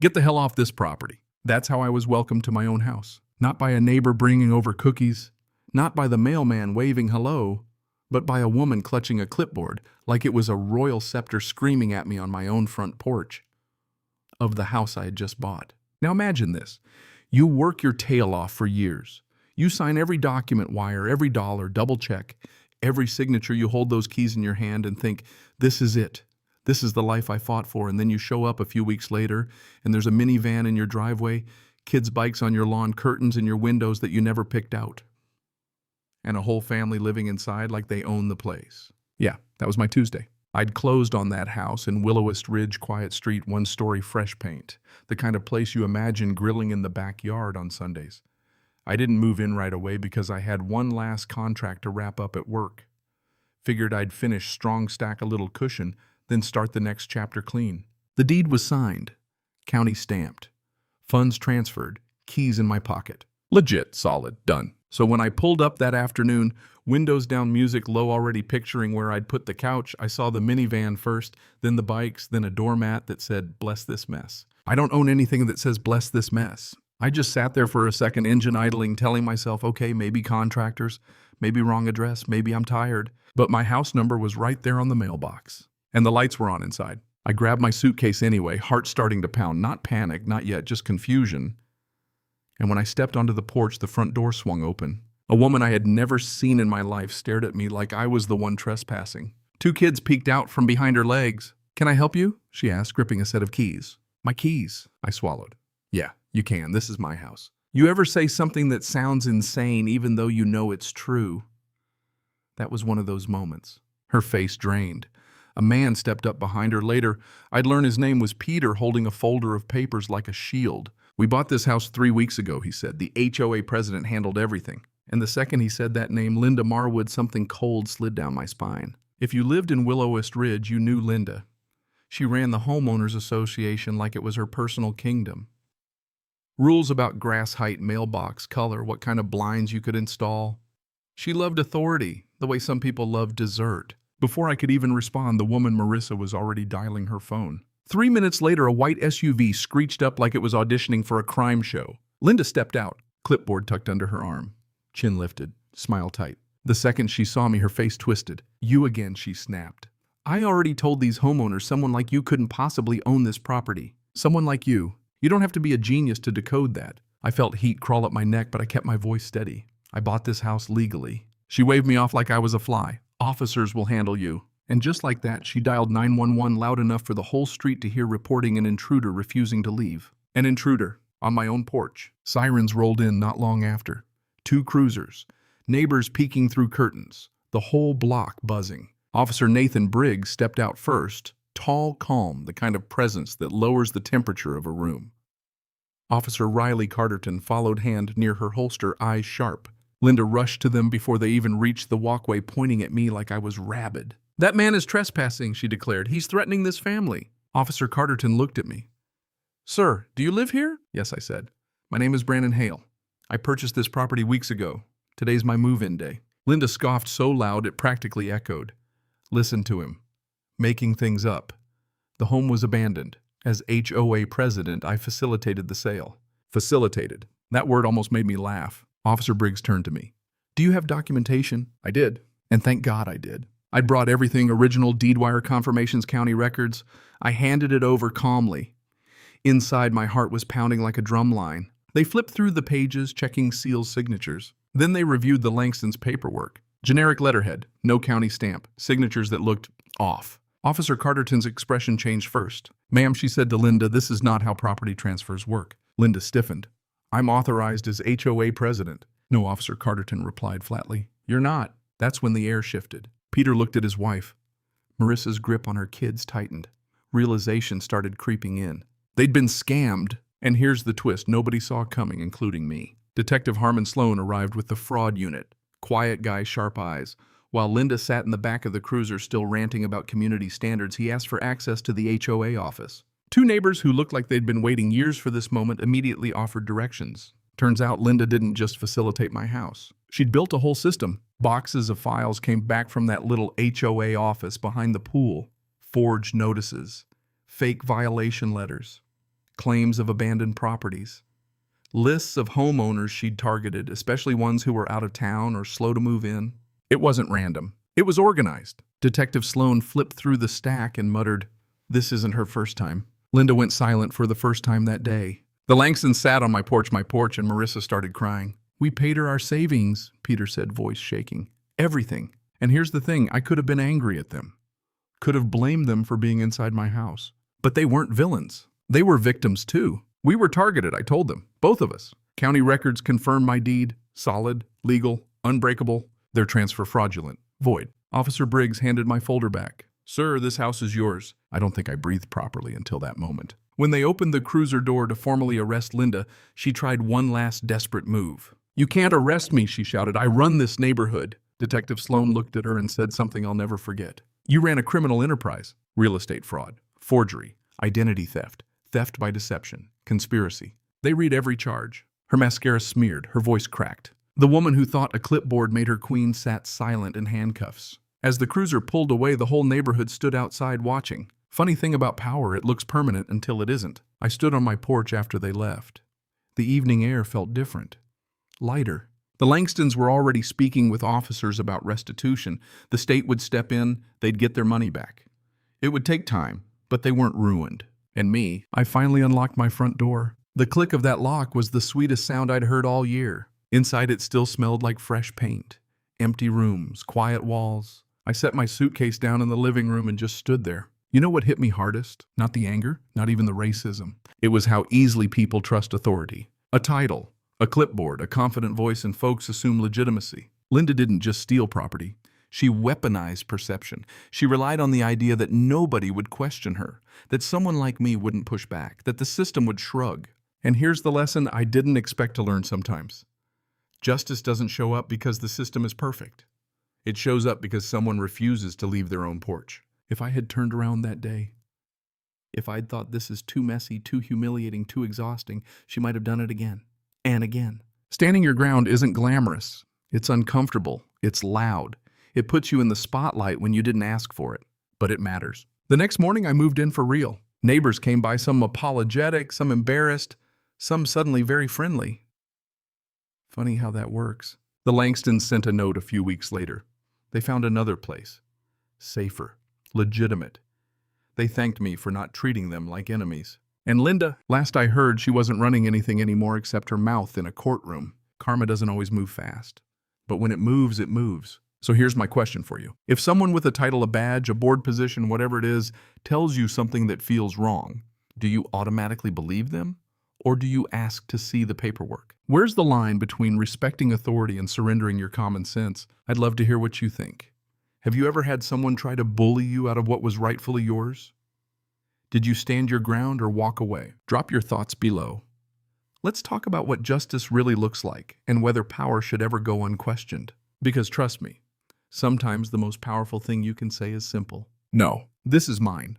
Get the hell off this property. That's how I was welcomed to my own house. Not by a neighbor bringing over cookies, not by the mailman waving hello, but by a woman clutching a clipboard like it was a royal scepter screaming at me on my own front porch of the house I had just bought. Now imagine this. You work your tail off for years. You sign every document, wire every dollar, double check every signature. You hold those keys in your hand and think, this is it. This is the life I fought for. And then you show up a few weeks later and there's a minivan in your driveway, kids' bikes on your lawn, curtains in your windows that you never picked out, and a whole family living inside like they own the place. Yeah, that was my Tuesday. I'd closed on that house in Willowest Ridge, quiet street, one-story fresh paint, the kind of place you imagine grilling in the backyard on Sundays. I didn't move in right away because I had one last contract to wrap up at work. Figured I'd finish strong, stack a little cushion, then start the next chapter clean. The deed was signed, county stamped, funds transferred, keys in my pocket. Legit, solid, done. So when I pulled up that afternoon, windows down, music low, already picturing where I'd put the couch, I saw the minivan first, then the bikes, then a doormat that said, bless this mess. I don't own anything that says bless this mess. I just sat there for a second, engine idling, telling myself, okay, maybe contractors, maybe wrong address, maybe I'm tired. But my house number was right there on the mailbox, and the lights were on inside. I grabbed my suitcase anyway, heart starting to pound, not panic, not yet, just confusion. And when I stepped onto the porch, the front door swung open. A woman I had never seen in my life stared at me like I was the one trespassing. Two kids peeked out from behind her legs. "Can I help you?" she asked, gripping a set of keys. "My keys," I swallowed. "Yeah, you can. This is my house." You ever say something that sounds insane even though you know it's true? That was one of those moments. Her face drained. A man stepped up behind her. Later, I'd learn his name was Peter, holding a folder of papers like a shield. "We bought this house 3 weeks ago," he said. "The HOA president handled everything." And the second he said that name, Linda Marwood, something cold slid down my spine. If you lived in Willowest Ridge, you knew Linda. She ran the homeowners association like it was her personal kingdom. Rules about grass height, mailbox, color, what kind of blinds you could install. She loved authority, the way some people love dessert. Before I could even respond, the woman Marissa was already dialing her phone. 3 minutes later, a white SUV screeched up like it was auditioning for a crime show. Linda stepped out, clipboard tucked under her arm, chin lifted, smile tight. The second she saw me, her face twisted. "You again," she snapped. "I already told these homeowners someone like you couldn't possibly own this property. Someone like you. You don't have to be a genius to decode that." I felt heat crawl up my neck, but I kept my voice steady. "I bought this house legally." She waved me off like I was a fly. "Officers will handle you." And just like that, she dialed 911 loud enough for the whole street to hear, reporting an intruder refusing to leave. An intruder, on my own porch. Sirens rolled in not long after. 2 cruisers. Neighbors peeking through curtains. The whole block buzzing. Officer Nathan Briggs stepped out first. Tall, calm, the kind of presence that lowers the temperature of a room. Officer Riley Carterton followed, hand near her holster, eyes sharp. Linda rushed to them before they even reached the walkway, pointing at me like I was rabid. "That man is trespassing," she declared. "He's threatening this family." Officer Carterton looked at me. "Sir, do you live here?" "Yes," I said. "My name is Brandon Hale. I purchased this property weeks ago. Today's my move-in day." Linda scoffed so loud it practically echoed. Listen to him. Making things up. The home was abandoned. As HOA president, I facilitated the sale. Facilitated. That word almost made me laugh. Officer Briggs turned to me. "Do you have documentation?" I did. And thank God I did. I'd brought everything: original deed wire confirmations, county records. I handed it over calmly. Inside, my heart was pounding like a drum line. They flipped through the pages, checking seals, signatures. Then they reviewed the Langston's paperwork. Generic letterhead, no county stamp, signatures that looked off. Officer Carterton's expression changed first. "Ma'am," she said to Linda, "this is not how property transfers work." Linda stiffened. "I'm authorized as HOA president." "No," Officer Carterton replied flatly. "You're not." That's when the air shifted. Peter looked at his wife. Marissa's grip on her kids tightened. Realization started creeping in. They'd been scammed. And here's the twist nobody saw coming, including me. Detective Harmon Sloan arrived with the fraud unit. Quiet guy, sharp eyes. While Linda sat in the back of the cruiser still ranting about community standards, he asked for access to the HOA office. 2 neighbors who looked like they'd been waiting years for this moment immediately offered directions. Turns out Linda didn't just facilitate my house. She'd built a whole system. Boxes of files came back from that little HOA office behind the pool. Forged notices. Fake violation letters. claims of abandoned properties, lists of homeowners she'd targeted, especially ones who were out of town or slow to move in. It wasn't random. It was organized. Detective Sloan flipped through the stack and muttered, "This isn't her first time." Linda went silent for the first time that day. The Langstons sat on my porch, and Marissa started crying. "We paid her our savings," Peter said, voice shaking. "Everything. And here's the thing, I could have been angry at them. Could have blamed them for being inside my house. But they weren't villains. They were victims too. We were targeted, I told them. Both of us. County records confirmed my deed. Solid, legal, unbreakable. Their transfer fraudulent. Void. Officer Briggs handed my folder back. "Sir, this house is yours." I don't think I breathed properly until that moment. When they opened the cruiser door to formally arrest Linda, she tried one last desperate move. "You can't arrest me," she shouted. "I run this neighborhood." Detective Sloan looked at her and said something I'll never forget. "You ran a criminal enterprise. Real estate fraud, forgery, identity theft, theft by deception, conspiracy. They read every charge." Her mascara smeared, her voice cracked. The woman who thought a clipboard made her queen sat silent in handcuffs. As the cruiser pulled away, the whole neighborhood stood outside watching. Funny thing about power, it looks permanent until it isn't. I stood on my porch after they left. The evening air felt different. Lighter. The Langstons were already speaking with officers about restitution. The state would step in, they'd get their money back. It would take time, but they weren't ruined. And me, I finally unlocked my front door. The click of that lock was the sweetest sound I'd heard all year. Inside it still smelled like fresh paint. Empty rooms, quiet walls. I set my suitcase down in the living room and just stood there. You know what hit me hardest? Not the anger, not even the racism. It was how easily people trust authority. A title, a clipboard, a confident voice, and folks assume legitimacy. Linda didn't just steal property. She weaponized perception. She relied on the idea that nobody would question her, that someone like me wouldn't push back, that the system would shrug. And here's the lesson I didn't expect to learn sometimes. Justice doesn't show up because the system is perfect. It shows up because someone refuses to leave their own porch. If I had turned around that day, if I'd thought this is too messy, too humiliating, too exhausting, she might have done it again and again. Standing your ground isn't glamorous. It's uncomfortable. It's loud. It puts you in the spotlight when you didn't ask for it, but it matters. The next morning, I moved in for real. Neighbors came by, some apologetic, some embarrassed, some suddenly very friendly. Funny how that works. The Langstons sent a note a few weeks later. They found another place. Safer. Legitimate. They thanked me for not treating them like enemies. And Linda, last I heard, she wasn't running anything anymore except her mouth in a courtroom. Karma doesn't always move fast. But when it moves, it moves. So here's my question for you. If someone with a title, a badge, a board position, whatever it is, tells you something that feels wrong, do you automatically believe them? Or do you ask to see the paperwork? Where's the line between respecting authority and surrendering your common sense? I'd love to hear what you think. Have you ever had someone try to bully you out of what was rightfully yours? Did you stand your ground or walk away? Drop your thoughts below. Let's talk about what justice really looks like and whether power should ever go unquestioned. Because trust me, sometimes the most powerful thing you can say is simple. No, this is mine.